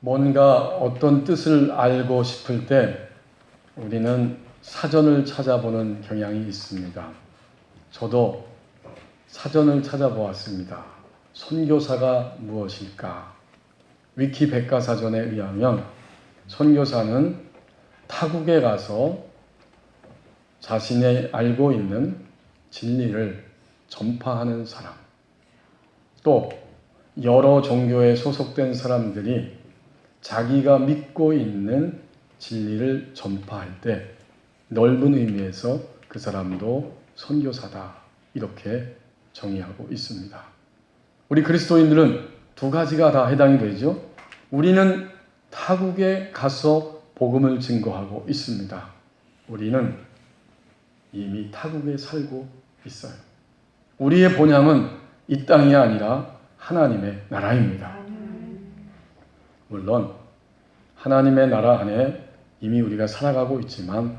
뭔가 어떤 뜻을 알고 싶을 때 우리는 사전을 찾아보는 경향이 있습니다. 저도 사전을 찾아보았습니다. 선교사가 무엇일까? 위키 백과사전에 의하면 선교사는 타국에 가서 자신이 알고 있는 진리를 전파하는 사람, 또 여러 종교에 소속된 사람들이 자기가 믿고 있는 진리를 전파할 때 넓은 의미에서 그 사람도 선교사다, 이렇게 정의하고 있습니다. 우리 그리스도인들은 두 가지가 다 해당이 되죠. 우리는 타국에 가서 복음을 증거하고 있습니다. 우리는 이미 타국에 살고 있어요. 우리의 본향은 이 땅이 아니라 하나님의 나라입니다. 물론 하나님의 나라 안에 이미 우리가 살아가고 있지만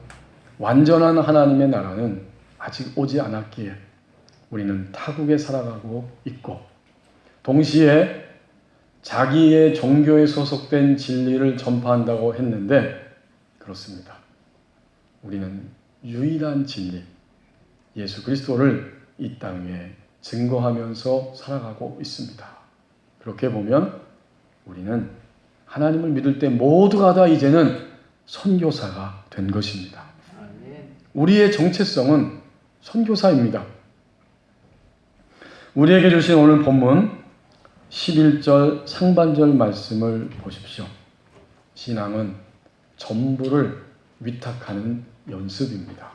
완전한 하나님의 나라는 아직 오지 않았기에 우리는 타국에 살아가고 있고, 동시에 자기의 종교에 소속된 진리를 전파한다고 했는데, 그렇습니다. 우리는 유일한 진리, 예수 그리스도를 이 땅 위에 증거하면서 살아가고 있습니다. 그렇게 보면 우리는 하나님을 믿을 때 모두가 다 이제는 선교사가 된 것입니다. 우리의 정체성은 선교사입니다. 우리에게 주신 오늘 본문 11절 상반절 말씀을 보십시오. 신앙은 전부를 위탁하는 연습입니다.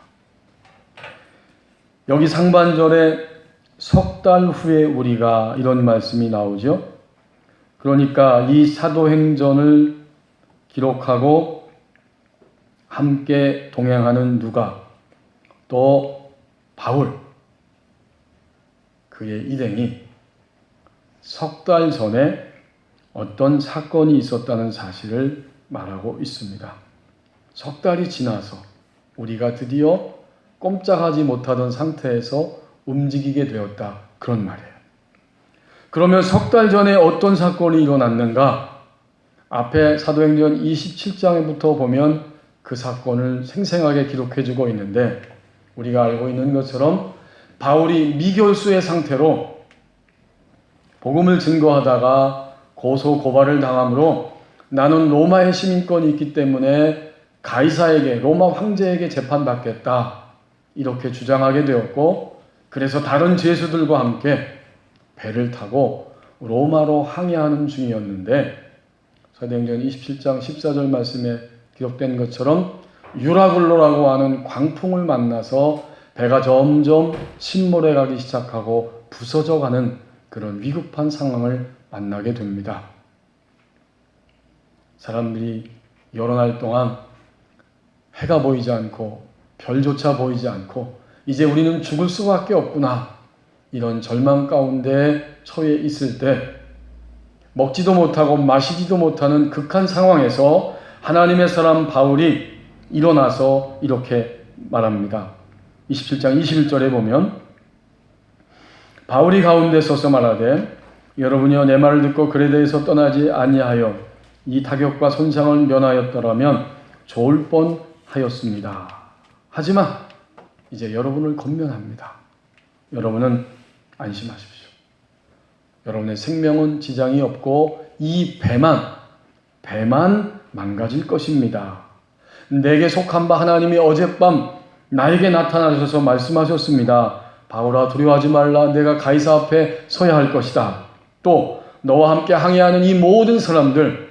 여기 상반절에 석 달 후에 우리가, 이런 말씀이 나오죠. 그러니까 이 사도행전을 기록하고 함께 동행하는 누가, 또 바울, 그의 일행이 석 달 전에 어떤 사건이 있었다는 사실을 말하고 있습니다. 석 달이 지나서 우리가 드디어 꼼짝하지 못하던 상태에서 움직이게 되었다, 그런 말이에요. 그러면 석 달 전에 어떤 사건이 일어났는가? 앞에 사도행전 27장부터 보면 그 사건을 생생하게 기록해주고 있는데, 우리가 알고 있는 것처럼 바울이 미결수의 상태로 복음을 증거하다가 고소 고발을 당함으로 나는 로마의 시민권이 있기 때문에 가이사에게, 로마 황제에게 재판받겠다, 이렇게 주장하게 되었고, 그래서 다른 죄수들과 함께 배를 타고 로마로 항해하는 중이었는데, 사도행전 27장 14절 말씀에 기록된 것처럼 유라굴로라고 하는 광풍을 만나서 배가 점점 침몰해 가기 시작하고 부서져가는 그런 위급한 상황을 만나게 됩니다. 사람들이 여러 날 동안 해가 보이지 않고 별조차 보이지 않고 이제 우리는 죽을 수밖에 없구나, 이런 절망 가운데 처해 있을 때 먹지도 못하고 마시지도 못하는 극한 상황에서 하나님의 사람 바울이 일어나서 이렇게 말합니다. 27장 21절에 보면 바울이 가운데 서서 말하되 여러분이여 내 말을 듣고 그레데에서 떠나지 아니하여 이 타격과 손상을 면하였더라면 좋을 뻔하였습니다. 하지만 이제 여러분을 권면합니다. 여러분은 안심하십시오. 여러분의 생명은 지장이 없고 이 배만 망가질 것입니다. 내게 속한 바 하나님이 어젯밤 나에게 나타나셔서 말씀하셨습니다. 바울아, 두려워하지 말라. 내가 가이사 앞에 서야 할 것이다. 또 너와 함께 항해하는 이 모든 사람들,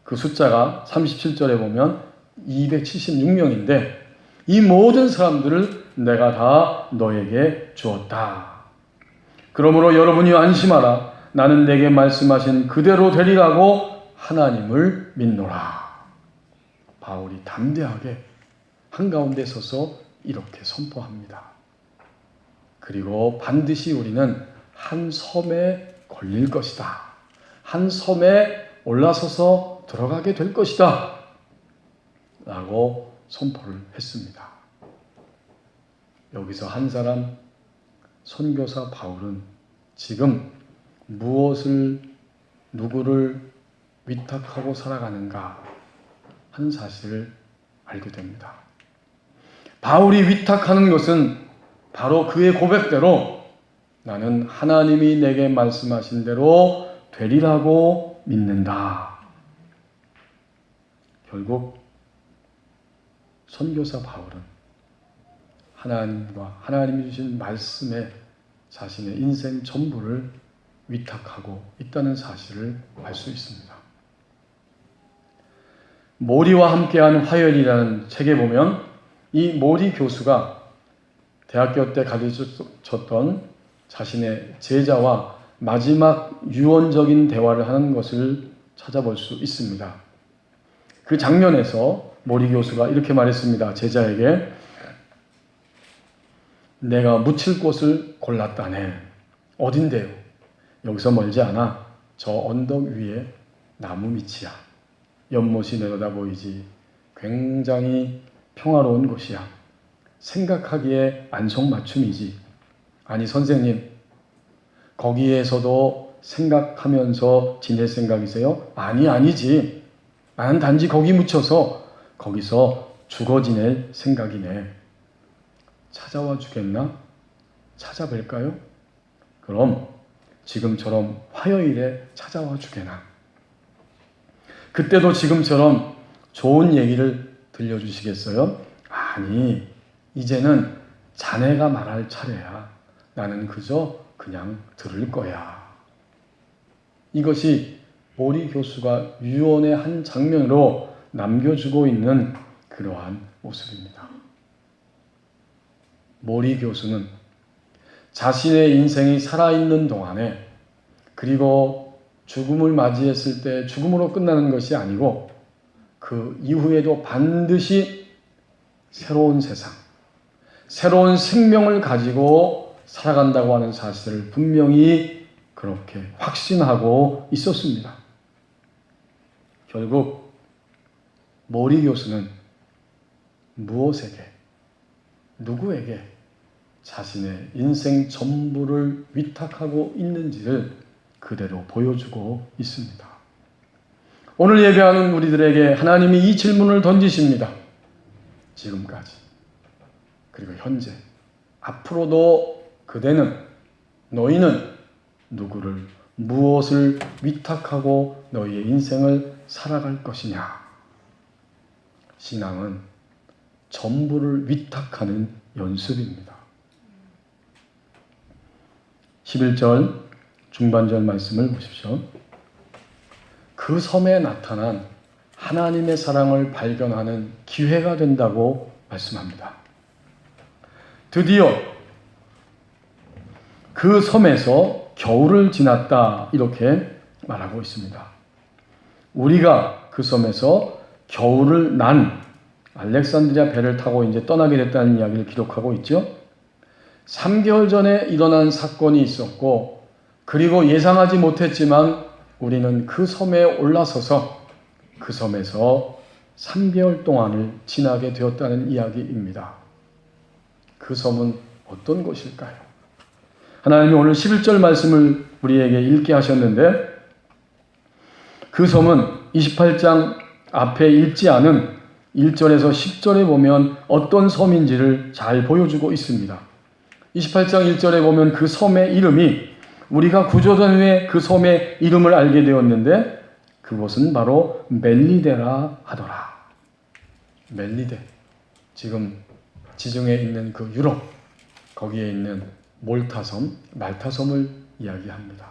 그 숫자가 37절에 보면 276명인데 이 모든 사람들을 내가 다 너에게 주었다. 그러므로 여러분이 안심하라. 나는 내게 말씀하신 그대로 되리라고 하나님을 믿노라. 바울이 담대하게 한가운데 서서 이렇게 선포합니다. 그리고 반드시 우리는 한 섬에 걸릴 것이다. 한 섬에 올라서서 들어가게 될 것이다. 라고 선포를 했습니다. 여기서 한 사람, 선교사 바울은 지금 무엇을 누구를 위탁하고 살아가는가 하는 사실을 알게 됩니다. 바울이 위탁하는 것은 바로 그의 고백대로 나는 하나님이 내게 말씀하신 대로 되리라고 믿는다. 결국 선교사 바울은 하나님과 하나님이 주신 말씀에 자신의 인생 전부를 위탁하고 있다는 사실을 알 수 있습니다. 모리와 함께한 화요일이라는 책에 보면 이 모리 교수가 대학교 때 가르쳤던 자신의 제자와 마지막 유언적인 대화를 하는 것을 찾아볼 수 있습니다. 그 장면에서 모리 교수가 이렇게 말했습니다. 제자에게 내가 묻힐 곳을 골랐다네. 어딘데요? 여기서 멀지 않아 저 언덕 위에 나무 밑이야. 연못이 내려다 보이지. 굉장히 평화로운 곳이야. 생각하기에 안성맞춤이지. 아니 선생님, 거기에서도 생각하면서 지낼 생각이세요? 아니지. 나는 단지 거기 묻혀서 거기서 죽어 지낼 생각이네. 찾아와 주겠나? 찾아뵐까요? 그럼 지금처럼 화요일에 찾아와 주게나. 그때도 지금처럼 좋은 얘기를 들려주시겠어요? 아니, 이제는 자네가 말할 차례야. 나는 그냥 들을 거야. 이것이 모리 교수가 유언의 한 장면으로 남겨주고 있는 그러한 모습입니다. 모리 교수는 자신의 인생이 살아있는 동안에 그리고 죽음을 맞이했을 때 죽음으로 끝나는 것이 아니고 그 이후에도 반드시 새로운 세상, 새로운 생명을 가지고 살아간다고 하는 사실을 분명히 그렇게 확신하고 있었습니다. 결국 모리 교수는 무엇에게, 누구에게 자신의 인생 전부를 위탁하고 있는지를 그대로 보여주고 있습니다. 오늘 예배하는 우리들에게 하나님이 이 질문을 던지십니다. 지금까지, 그리고 현재, 앞으로도 너희는 누구를, 무엇을 위탁하고 너희의 인생을 살아갈 것이냐. 신앙은 전부를 위탁하는 연습입니다. 11절 중반절 말씀을 보십시오. 그 섬에 나타난 하나님의 사랑을 발견하는 기회가 된다고 말씀합니다. 드디어 그 섬에서 겨울을 지났다 이렇게 말하고 있습니다. 우리가 그 섬에서 겨울을 난 알렉산드리아 배를 타고 이제 떠나게 됐다는 이야기를 기록하고 있죠. 3개월 전에 일어난 사건이 있었고 그리고 예상하지 못했지만 우리는 그 섬에 올라서서 그 섬에서 3개월 동안을 지나게 되었다는 이야기입니다. 그 섬은 어떤 곳일까요? 하나님이 오늘 11절 말씀을 우리에게 읽게 하셨는데 그 섬은 28장 앞에 읽지 않은 1절에서 10절에 보면 어떤 섬인지를 잘 보여주고 있습니다. 28장 1절에 보면 그 섬의 이름이 우리가 구조된 후에 그 섬의 이름을 알게 되었는데 그곳은 바로 멜리데라 하더라. 멜리데, 지금 지중해에 있는 그 유럽, 거기에 있는 몰타섬, 말타섬을 이야기합니다.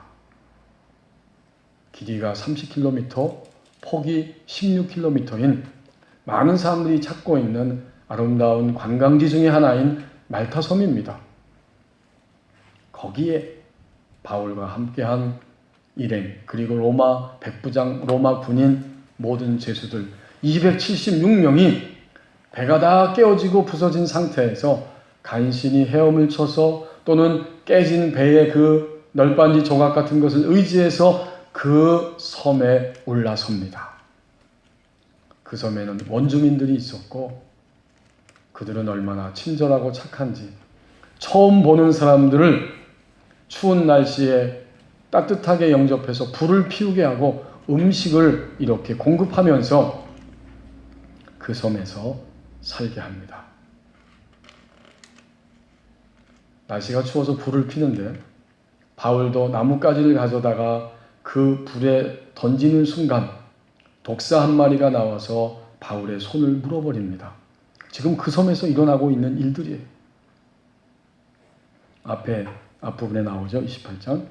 길이가 30km, 폭이 16km인 많은 사람들이 찾고 있는 아름다운 관광지 중에 하나인 말타섬입니다. 거기에 바울과 함께한 일행, 그리고 로마 백부장, 로마 군인, 모든 죄수들 276명이 배가 다 깨어지고 부서진 상태에서 간신히 헤엄을 쳐서 또는 깨진 배의 그 널빤지 조각 같은 것을 의지해서 그 섬에 올라섭니다. 그 섬에는 원주민들이 있었고 그들은 얼마나 친절하고 착한지 처음 보는 사람들을 추운 날씨에 따뜻하게 영접해서 불을 피우게 하고 음식을 이렇게 공급하면서 그 섬에서 살게 합니다. 날씨가 추워서 불을 피는데 바울도 나뭇가지를 가져다가 그 불에 던지는 순간 독사 한 마리가 나와서 바울의 손을 물어버립니다. 지금 그 섬에서 일어나고 있는 일들이에요. 앞부분에 나오죠. 28장.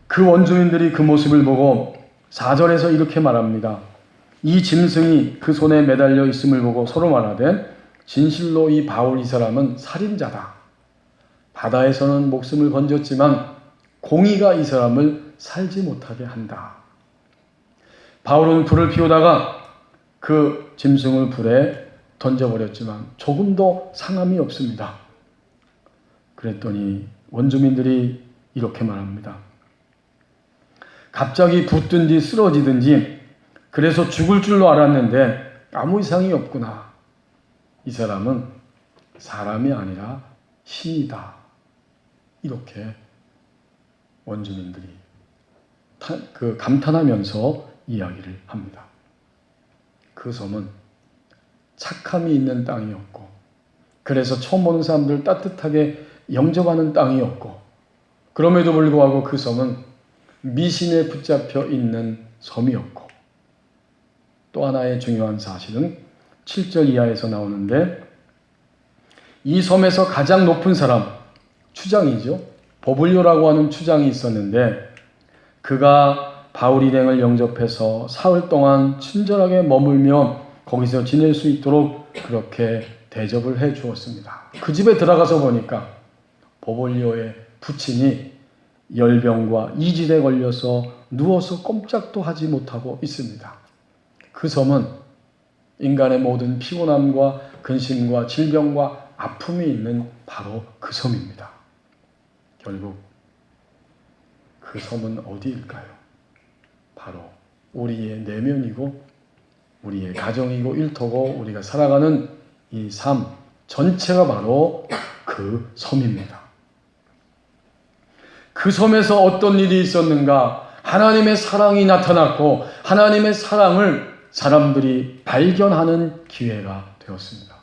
그 원주민들이 그 모습을 보고 4절에서 이렇게 말합니다. 이 짐승이 그 손에 매달려 있음을 보고 서로 말하되 진실로 이 바울 이 사람은 살인자다. 바다에서는 목숨을 건졌지만 공의가 이 사람을 살지 못하게 한다. 바울은 불을 피우다가 그 짐승을 불에 던져버렸지만 조금도 상함이 없습니다. 그랬더니 원주민들이 이렇게 말합니다. 갑자기 붙든 뒤 쓰러지든지 그래서 죽을 줄로 알았는데 아무 이상이 없구나. 이 사람은 사람이 아니라 신이다. 이렇게 원주민들이 감탄하면서 이야기를 합니다. 그 섬은 착함이 있는 땅이었고 그래서 처음 보는 사람들 따뜻하게 영접하는 땅이었고 그럼에도 불구하고 그 섬은 미신에 붙잡혀 있는 섬이었고 또 하나의 중요한 사실은 7절 이하에서 나오는데 이 섬에서 가장 높은 사람, 추장이죠. 버블리오라고 하는 추장이 있었는데 그가 바울 일행을 영접해서 사흘 동안 친절하게 머물며 거기서 지낼 수 있도록 그렇게 대접을 해 주었습니다. 그 집에 들어가서 보니까 버블리오의 부친이 열병과 이질에 걸려서 누워서 꼼짝도 하지 못하고 있습니다. 그 섬은 인간의 모든 피곤함과 근심과 질병과 아픔이 있는 바로 그 섬입니다. 결국 그 섬은 어디일까요? 바로 우리의 내면이고 우리의 가정이고 일터고 우리가 살아가는 이 삶 전체가 바로 그 섬입니다. 그 섬에서 어떤 일이 있었는가? 하나님의 사랑이 나타났고 하나님의 사랑을 사람들이 발견하는 기회가 되었습니다.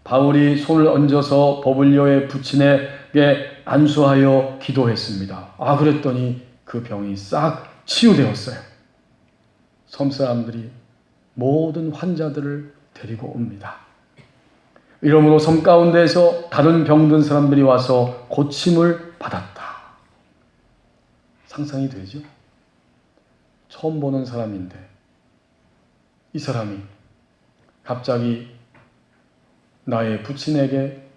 바울이 손을 얹어서 버블리오의 부친에게 안수하여 기도했습니다. 그랬더니 그 병이 싹 치유되었어요. 섬 사람들이 모든 환자들을 데리고 옵니다. 이러므로 섬 가운데에서 다른 병든 사람들이 와서 고침을 받았다. 상상이 되죠? 처음 보는 사람인데 이 사람이 갑자기 나의 부친에게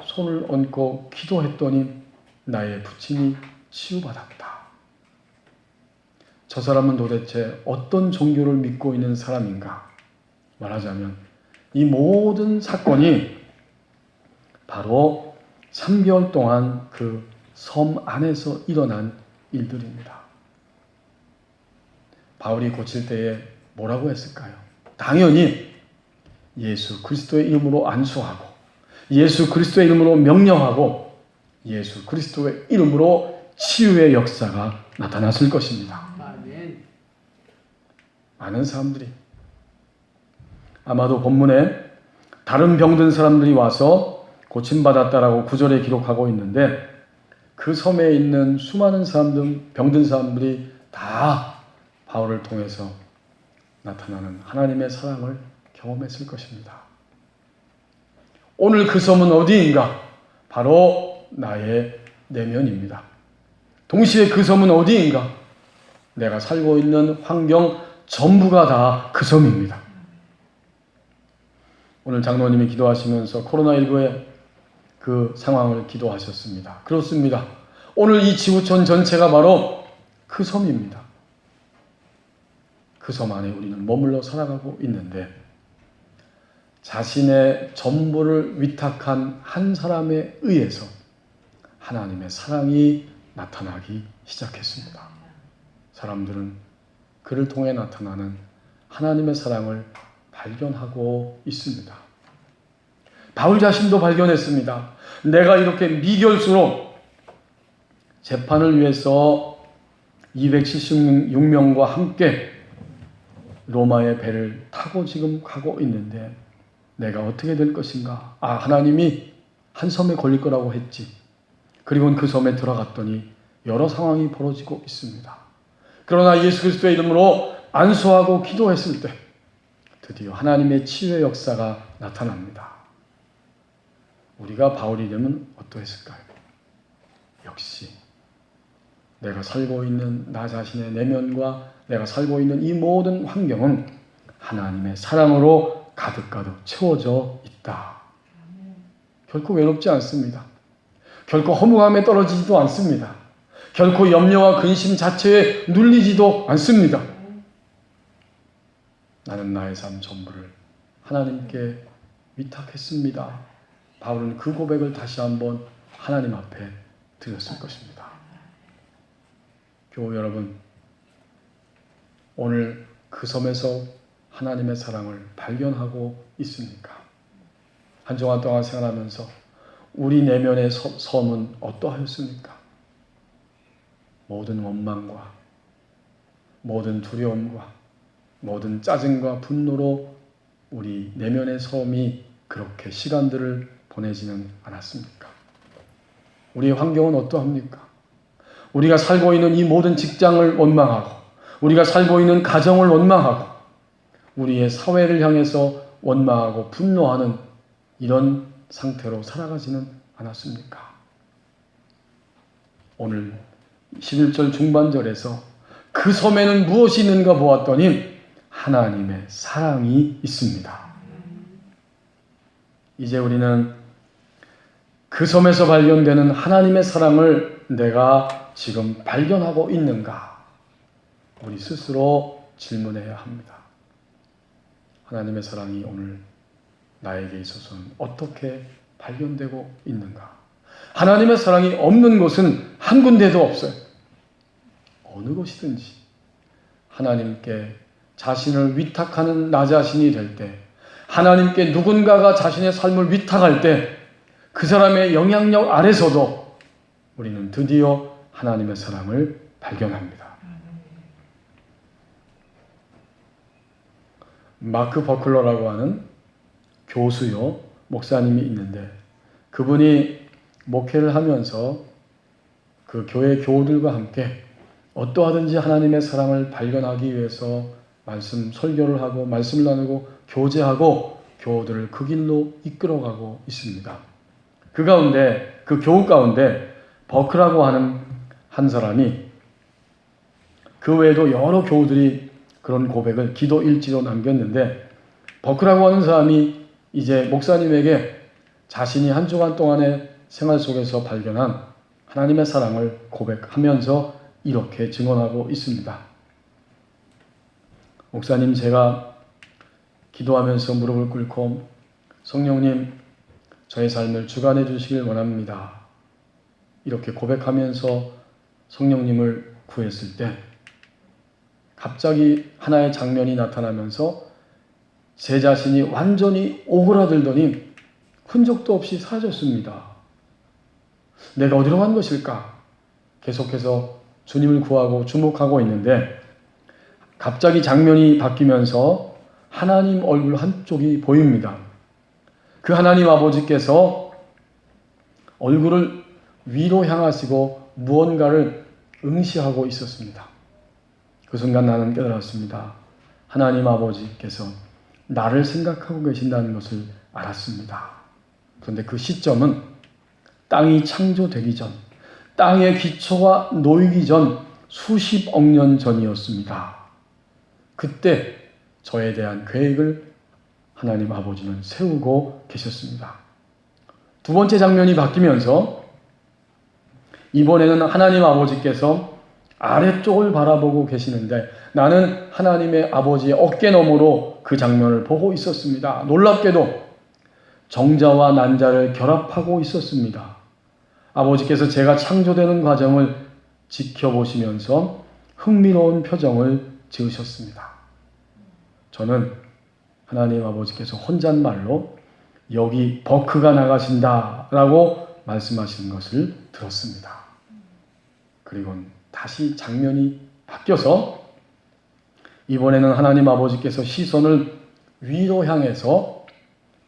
손을 얹고 기도했더니 나의 부친이 치유받았다. 저 사람은 도대체 어떤 종교를 믿고 있는 사람인가? 말하자면 이 모든 사건이 바로 3개월 동안 그 섬 안에서 일어난 일들입니다. 바울이 고칠 때에 뭐라고 했을까요? 당연히 예수 그리스도의 이름으로 안수하고 예수 그리스도의 이름으로 명령하고 예수 그리스도의 이름으로 치유의 역사가 나타났을 것입니다. 많은 사람들이 아마도 본문에 다른 병든 사람들이 와서 고침받았다라고 9절에 기록하고 있는데 그 섬에 있는 수많은 사람들, 병든 사람들이 다 바울을 통해서 나타나는 하나님의 사랑을 경험했을 것입니다. 오늘 그 섬은 어디인가? 바로 나의 내면입니다. 동시에 그 섬은 어디인가? 내가 살고 있는 환경 전부가 다 그 섬입니다. 오늘 장로님이 기도하시면서 코로나19의 그 상황을 기도하셨습니다. 그렇습니다. 오늘 이 지구촌 전체가 바로 그 섬입니다. 그 섬 안에 우리는 머물러 살아가고 있는데 자신의 전부를 위탁한 한 사람에 의해서 하나님의 사랑이 나타나기 시작했습니다. 사람들은 그를 통해 나타나는 하나님의 사랑을 발견하고 있습니다. 바울 자신도 발견했습니다. 내가 이렇게 미결수로 재판을 위해서 276명과 함께 로마의 배를 타고 지금 가고 있는데 내가 어떻게 될 것인가? 하나님이 한 섬에 걸릴 거라고 했지. 그리고 그 섬에 들어갔더니 여러 상황이 벌어지고 있습니다. 그러나 예수 그리스도의 이름으로 안수하고 기도했을 때 드디어 하나님의 치유의 역사가 나타납니다. 우리가 바울이 되면 어떠했을까요? 역시 내가 살고 있는 나 자신의 내면과 내가 살고 있는 이 모든 환경은 하나님의 사랑으로 가득가득 채워져 있다. 결코 외롭지 않습니다. 결코 허무함에 떨어지지도 않습니다. 결코 염려와 근심 자체에 눌리지도 않습니다. 나는 나의 삶 전부를 하나님께 위탁했습니다. 바울은 그 고백을 다시 한번 하나님 앞에 드렸을 것입니다. 교우 여러분, 오늘 그 섬에서 하나님의 사랑을 발견하고 있습니까? 한 주간 동안 생활하면서 우리 내면의 섬은 어떠하였습니까? 모든 원망과 모든 두려움과 모든 짜증과 분노로 우리 내면의 섬이 그렇게 시간들을 보내지는 않았습니까? 우리의 환경은 어떠합니까? 우리가 살고 있는 이 모든 직장을 원망하고 우리가 살고 있는 가정을 원망하고 우리의 사회를 향해서 원망하고 분노하는 이런 상태로 살아가지는 않았습니까? 오늘 11절 중반절에서 그 섬에는 무엇이 있는가 보았더니 하나님의 사랑이 있습니다. 이제 우리는 그 섬에서 발견되는 하나님의 사랑을 내가 지금 발견하고 있는가? 우리 스스로 질문해야 합니다. 하나님의 사랑이 오늘 나에게 있어서는 어떻게 발견되고 있는가? 하나님의 사랑이 없는 곳은 한 군데도 없어요. 어느 곳이든지 하나님께 자신을 위탁하는 나 자신이 될 때, 하나님께 누군가가 자신의 삶을 위탁할 때 그 사람의 영향력 아래서도 우리는 드디어 하나님의 사랑을 발견합니다. 마크 버클러라고 하는 교수요, 목사님이 있는데 그분이 목회를 하면서 그 교회 교우들과 함께 어떠하든지 하나님의 사랑을 발견하기 위해서 말씀 설교를 하고 말씀을 나누고 교제하고 교우들을 그 길로 이끌어가고 있습니다. 그 가운데 그 교우 가운데 버크라고 하는 한 사람이 그 외에도 여러 교우들이 그런 고백을 기도 일지로 남겼는데 버크라고 하는 사람이 이제 목사님에게 자신이 한 주간 동안의 생활 속에서 발견한 하나님의 사랑을 고백하면서 이렇게 증언하고 있습니다. 목사님, 제가 기도하면서 무릎을 꿇고 성령님, 저의 삶을 주관해 주시길 원합니다. 이렇게 고백하면서 성령님을 구했을 때 갑자기 하나의 장면이 나타나면서 제 자신이 완전히 오그라들더니 흔적도 없이 사라졌습니다. 내가 어디로 간 것일까? 계속해서 주님을 구하고 주목하고 있는데 갑자기 장면이 바뀌면서 하나님 얼굴 한쪽이 보입니다. 그 하나님 아버지께서 얼굴을 위로 향하시고 무언가를 응시하고 있었습니다. 그 순간 나는 깨달았습니다. 하나님 아버지께서 나를 생각하고 계신다는 것을 알았습니다. 그런데 그 시점은 땅이 창조되기 전, 땅의 기초가 놓이기 전 수십억 년 전이었습니다. 그때 저에 대한 계획을 하나님 아버지는 세우고 계셨습니다. 두 번째 장면이 바뀌면서 이번에는 하나님 아버지께서 아래쪽을 바라보고 계시는데 나는 하나님의 아버지의 어깨 너머로 그 장면을 보고 있었습니다. 놀랍게도 정자와 난자를 결합하고 있었습니다. 아버지께서 제가 창조되는 과정을 지켜보시면서 흥미로운 표정을 지으셨습니다. 저는 하나님 아버지께서 혼잣말로 여기 버크가 나가신다 라고 말씀하시는 것을 들었습니다. 그리고 다시 장면이 바뀌어서 이번에는 하나님 아버지께서 시선을 위로 향해서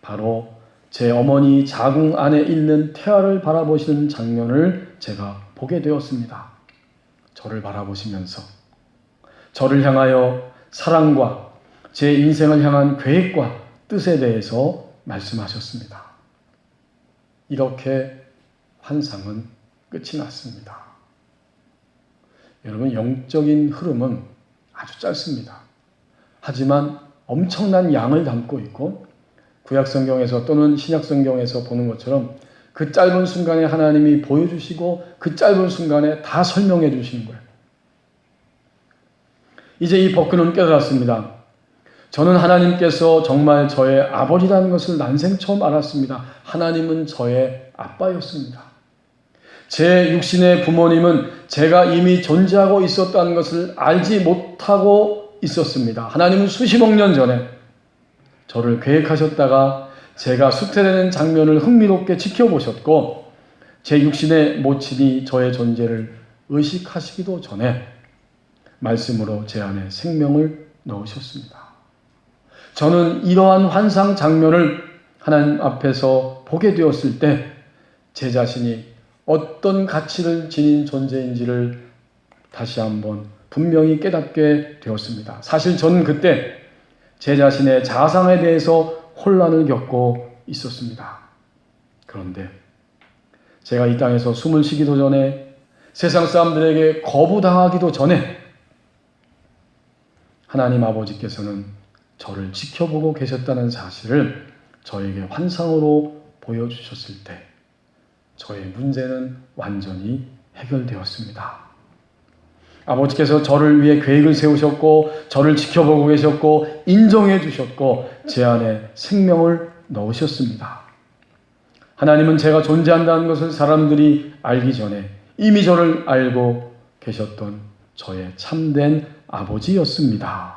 바로 제 어머니 자궁 안에 있는 태아를 바라보시는 장면을 제가 보게 되었습니다. 저를 바라보시면서 저를 향하여 사랑과 제 인생을 향한 계획과 뜻에 대해서 말씀하셨습니다. 이렇게 환상은 끝이 났습니다. 여러분, 영적인 흐름은 아주 짧습니다. 하지만 엄청난 양을 담고 있고 구약성경에서 또는 신약성경에서 보는 것처럼 그 짧은 순간에 하나님이 보여주시고 그 짧은 순간에 다 설명해 주시는 거예요. 이제 이 법궤는 깨달았습니다. 저는 하나님께서 정말 저의 아버지라는 것을 난생 처음 알았습니다. 하나님은 저의 아빠였습니다. 제 육신의 부모님은 제가 이미 존재하고 있었다는 것을 알지 못하고 있었습니다. 하나님은 수십억 년 전에 저를 계획하셨다가 제가 수태되는 장면을 흥미롭게 지켜보셨고 제 육신의 모친이 저의 존재를 의식하시기도 전에 말씀으로 제 안에 생명을 넣으셨습니다. 저는 이러한 환상 장면을 하나님 앞에서 보게 되었을 때 제 자신이 어떤 가치를 지닌 존재인지를 다시 한번 분명히 깨닫게 되었습니다. 사실 저는 그때 제 자신의 자상에 대해서 혼란을 겪고 있었습니다. 그런데 제가 이 땅에서 숨을 쉬기도 전에 세상 사람들에게 거부당하기도 전에 하나님 아버지께서는 저를 지켜보고 계셨다는 사실을 저에게 환상으로 보여주셨을 때 저의 문제는 완전히 해결되었습니다. 아버지께서 저를 위해 계획을 세우셨고 저를 지켜보고 계셨고 인정해 주셨고 제 안에 생명을 넣으셨습니다. 하나님은 제가 존재한다는 것을 사람들이 알기 전에 이미 저를 알고 계셨던 저의 참된 아버지였습니다.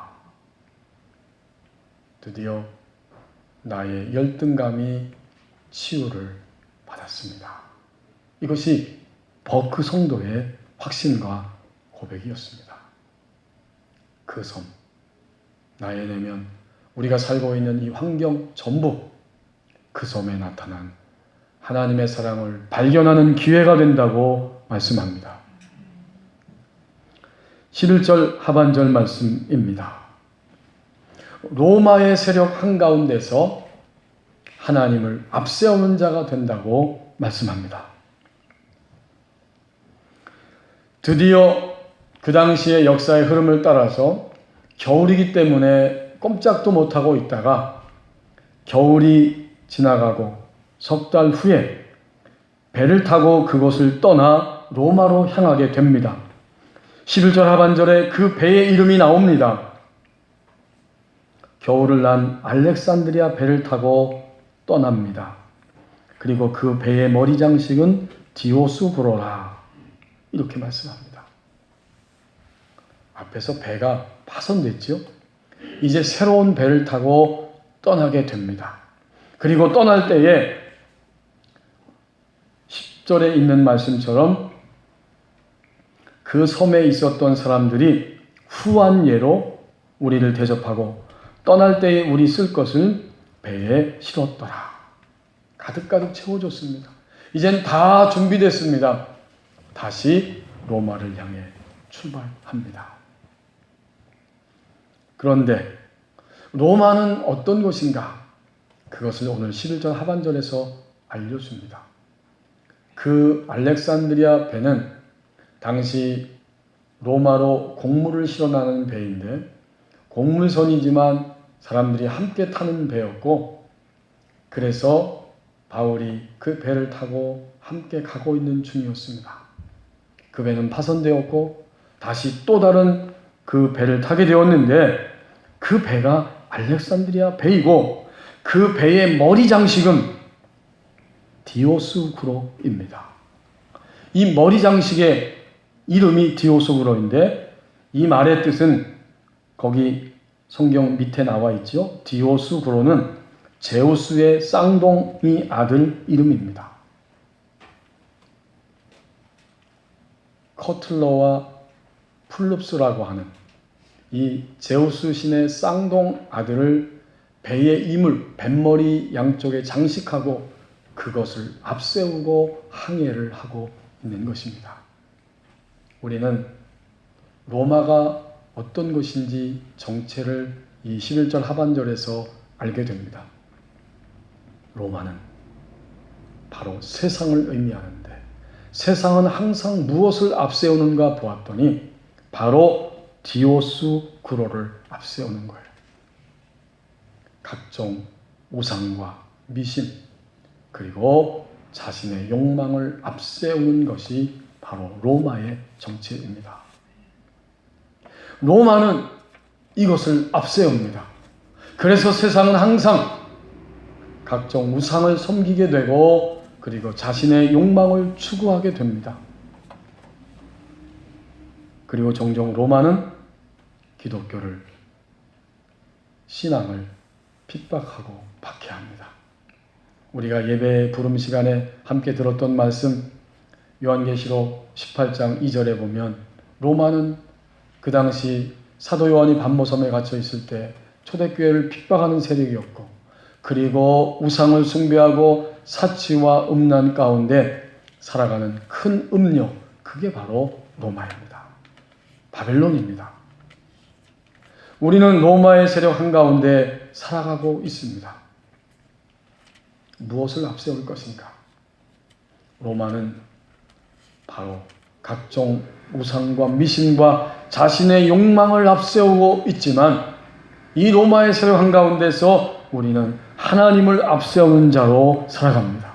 드디어 나의 열등감이 치유를 받았습니다. 이것이 버크 성도의 확신과 고백이었습니다. 그 섬, 나의 내면, 우리가 살고 있는 이 환경 전부 그 섬에 나타난 하나님의 사랑을 발견하는 기회가 된다고 말씀합니다. 11절 하반절 말씀입니다. 로마의 세력 한가운데서 하나님을 앞세우는 자가 된다고 말씀합니다. 드디어 그 당시의 역사의 흐름을 따라서 겨울이기 때문에 꼼짝도 못하고 있다가 겨울이 지나가고 석 달 후에 배를 타고 그곳을 떠나 로마로 향하게 됩니다. 11절 하반절에 그 배의 이름이 나옵니다. 겨울을 난 알렉산드리아 배를 타고 떠납니다. 그리고 그 배의 머리 장식은 디오스구로라 이렇게 말씀합니다. 앞에서 배가 파손됐죠. 이제 새로운 배를 타고 떠나게 됩니다. 그리고 떠날 때에 10절에 있는 말씀처럼 그 섬에 있었던 사람들이 후한 예로 우리를 대접하고 떠날 때에 우리 쓸 것을 배에 실었더라. 가득가득 채워줬습니다. 이젠 다 준비됐습니다. 다시 로마를 향해 출발합니다. 그런데 로마는 어떤 곳인가? 그것을 오늘 11절 하반절에서 알려줍니다. 그 알렉산드리아 배는 당시 로마로 곡물을 실어나가는 배인데 곡물선이지만 사람들이 함께 타는 배였고 그래서 바울이 그 배를 타고 함께 가고 있는 중이었습니다. 그 배는 파손되었고 다시 또 다른 그 배를 타게 되었는데 그 배가 알렉산드리아 배이고 그 배의 머리 장식은 디오스구로입니다. 이 머리 장식의 이름이 디오스구로인데 이 말의 뜻은 거기 성경 밑에 나와 있죠. 디오스구로는 제우스의 쌍둥이 아들 이름입니다. 커틀러와 플룹스라고 하는 이 제우스 신의 쌍둥 아들을 배의 이물, 뱃머리 양쪽에 장식하고 그것을 앞세우고 항해를 하고 있는 것입니다. 우리는 로마가 어떤 것인지 정체를 이 11절 하반절에서 알게 됩니다. 로마는 바로 세상을 의미하는데 세상은 항상 무엇을 앞세우는가 보았더니 바로 디오스쿠로를 앞세우는 거예요. 각종 우상과 미신 그리고 자신의 욕망을 앞세우는 것이 바로 로마의 정체입니다. 로마는 이것을 앞세웁니다. 그래서 세상은 항상 각종 우상을 섬기게 되고 그리고 자신의 욕망을 추구하게 됩니다. 그리고 종종 로마는 기독교를, 신앙을 핍박하고 박해합니다. 우리가 예배 부름 시간에 함께 들었던 말씀 요한계시록 18장 2절에 보면 로마는 그 당시 사도 요한이 반모섬에 갇혀 있을 때 초대교회를 핍박하는 세력이었고 그리고 우상을 숭배하고 사치와 음란 가운데 살아가는 큰 음료, 그게 바로 로마입니다. 바벨론입니다. 우리는 로마의 세력 한가운데 살아가고 있습니다. 무엇을 앞세울 것인가? 로마는 바로 각종 우상과 미신과 자신의 욕망을 앞세우고 있지만 이 로마의 세력 한가운데서 우리는 하나님을 앞세우는 자로 살아갑니다.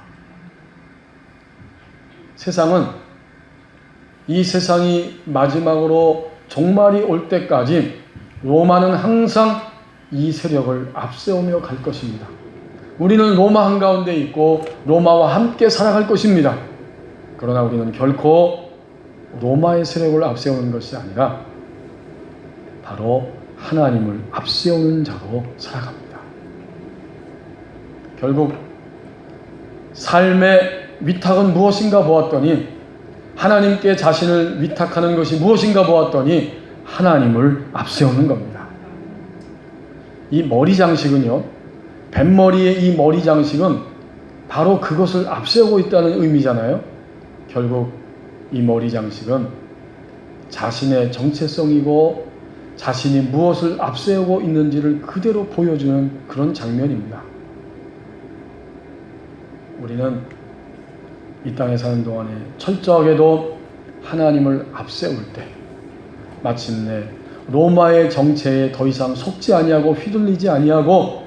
세상은 이 세상이 마지막으로 종말이 올 때까지 로마는 항상 이 세력을 앞세우며 갈 것입니다. 우리는 로마 한가운데 있고 로마와 함께 살아갈 것입니다. 그러나 우리는 결코 로마의 세력을 앞세우는 것이 아니라 바로 하나님을 앞세우는 자로 살아갑니다. 결국 삶의 위탁은 무엇인가 보았더니 하나님께 자신을 위탁하는 것이 무엇인가 보았더니 하나님을 앞세우는 겁니다. 이 머리 장식은요, 뱃머리의 이 머리 장식은 바로 그것을 앞세우고 있다는 의미잖아요. 결국 이 머리 장식은 자신의 정체성이고 자신이 무엇을 앞세우고 있는지를 그대로 보여주는 그런 장면입니다. 우리는 이 땅에 사는 동안에 철저하게도 하나님을 앞세울 때 마침내 로마의 정체에 더 이상 속지 아니하고 휘둘리지 아니하고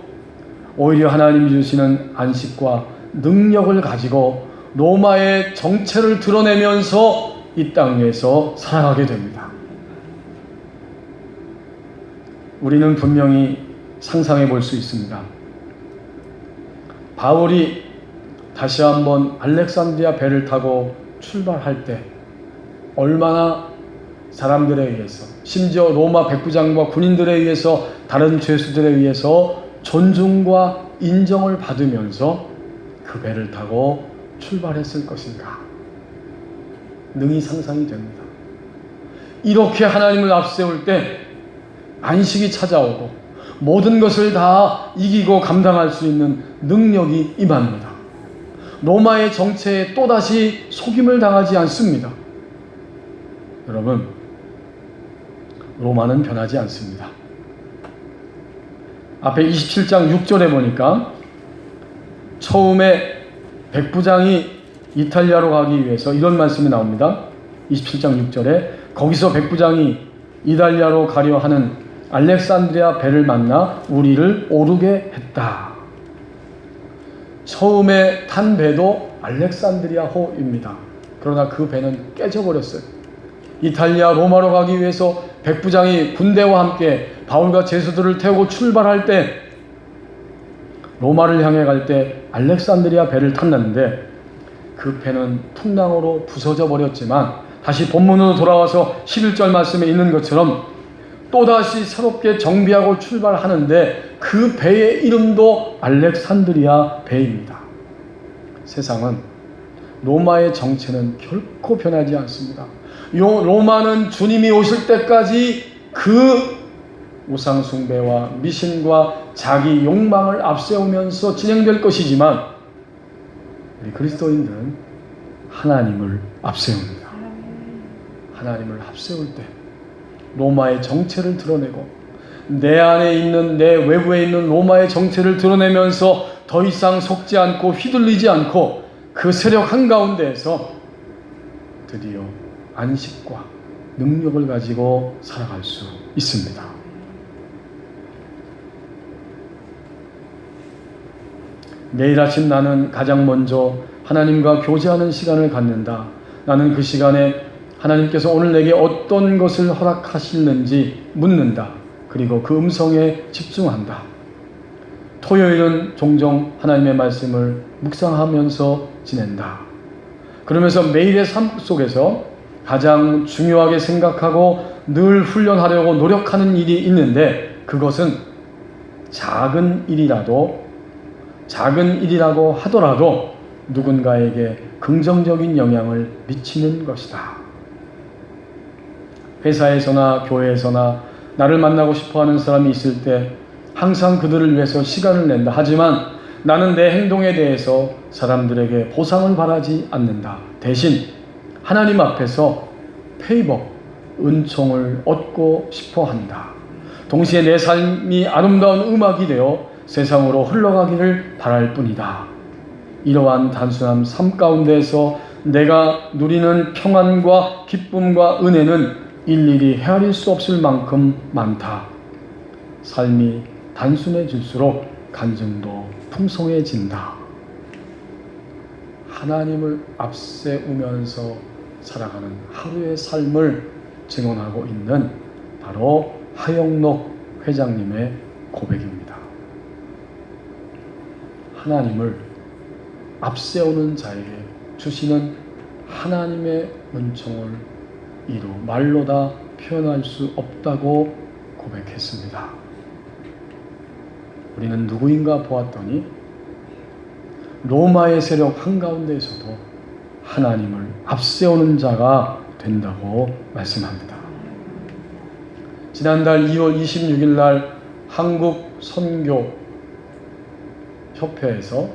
오히려 하나님이 주시는 안식과 능력을 가지고 로마의 정체를 드러내면서 이 땅 위에서 살아가게 됩니다. 우리는 분명히 상상해 볼 수 있습니다. 바울이 다시 한번 알렉산드리아 배를 타고 출발할 때 얼마나 사람들에 의해서, 심지어 로마 백부장과 군인들에 의해서, 다른 죄수들에 의해서 존중과 인정을 받으면서 그 배를 타고 출발했을 것인가? 능히 상상이 됩니다. 이렇게 하나님을 앞세울 때 안식이 찾아오고 모든 것을 다 이기고 감당할 수 있는 능력이 임합니다. 로마의 정체에 또다시 속임을 당하지 않습니다. 여러분, 로마는 변하지 않습니다. 앞에 27장 6절에 보니까 처음에 백부장이 이탈리아로 가기 위해서 이런 말씀이 나옵니다. 27장 6절에 거기서 백부장이 이탈리아로 가려 하는 알렉산드리아 배를 만나 우리를 오르게 했다. 처음에 탄 배도 알렉산드리아호입니다. 그러나 그 배는 깨져버렸어요. 이탈리아 로마로 가기 위해서 백부장이 군대와 함께 바울과 제수들을 태우고 출발할 때 로마를 향해 갈 때 알렉산드리아 배를 탔는데 그 배는 풍랑으로 부서져 버렸지만 다시 본문으로 돌아와서 11절 말씀에 있는 것처럼 또다시 새롭게 정비하고 출발하는데 그 배의 이름도 알렉산드리아 배입니다. 세상은 로마의 정체는 결코 변하지 않습니다. 로마는 주님이 오실 때까지 그 우상 숭배와 미신과 자기 욕망을 앞세우면서 진행될 것이지만 우리 그리스도인들은 하나님을 앞세웁니다. 하나님을 앞세울 때 로마의 정체를 드러내고 내 안에 있는, 내 외부에 있는 로마의 정체를 드러내면서 더 이상 속지 않고 휘둘리지 않고 그 세력 한가운데에서 드디어 안식과 능력을 가지고 살아갈 수 있습니다. 매일 아침 나는 가장 먼저 하나님과 교제하는 시간을 갖는다. 나는 그 시간에 하나님께서 오늘 내게 어떤 것을 허락하시는지 묻는다. 그리고 그 음성에 집중한다. 토요일은 종종 하나님의 말씀을 묵상하면서 지낸다. 그러면서 매일의 삶 속에서 가장 중요하게 생각하고 늘 훈련하려고 노력하는 일이 있는데 그것은 작은 일이라고 하더라도 누군가에게 긍정적인 영향을 미치는 것이다. 회사에서나 교회에서나 나를 만나고 싶어하는 사람이 있을 때 항상 그들을 위해서 시간을 낸다. 하지만 나는 내 행동에 대해서 사람들에게 보상을 바라지 않는다. 대신 하나님 앞에서 페이버, 은총을 얻고 싶어 한다. 동시에 내 삶이 아름다운 음악이 되어 세상으로 흘러가기를 바랄 뿐이다. 이러한 단순한 삶 가운데에서 내가 누리는 평안과 기쁨과 은혜는 일일이 헤아릴 수 없을 만큼 많다. 삶이 단순해질수록 간증도 풍성해진다. 하나님을 앞세우면서 살아가는 하루의 삶을 증언하고 있는 바로 하영록 회장님의 고백입니다. 하나님을 앞세우는 자에게 주시는 하나님의 은총을 이루 말로 다 표현할 수 없다고 고백했습니다. 우리는 누구인가 보았더니 로마의 세력 한가운데에서도 하나님을 앞세우는 자가 된다고 말씀합니다. 지난달 2월 26일 날 한국 선교협회에서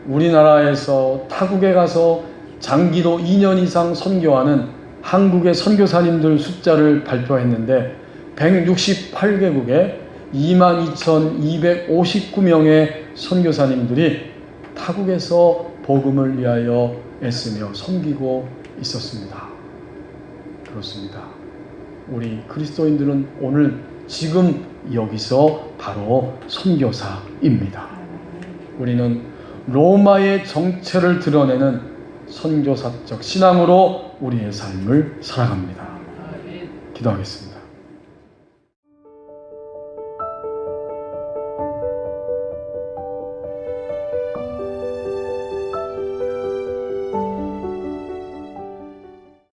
우리나라에서 타국에 가서 장기로 2년 이상 선교하는 한국의 선교사님들 숫자를 발표했는데 168개국에 22,259명의 선교사님들이 타국에서 복음을 위하여 애쓰며 섬기고 있었습니다. 그렇습니다. 우리 그리스도인들은 오늘 지금 여기서 바로 선교사입니다. 우리는 로마의 정체를 드러내는 선교사적 신앙으로 우리의 삶을 살아갑니다. 기도하겠습니다.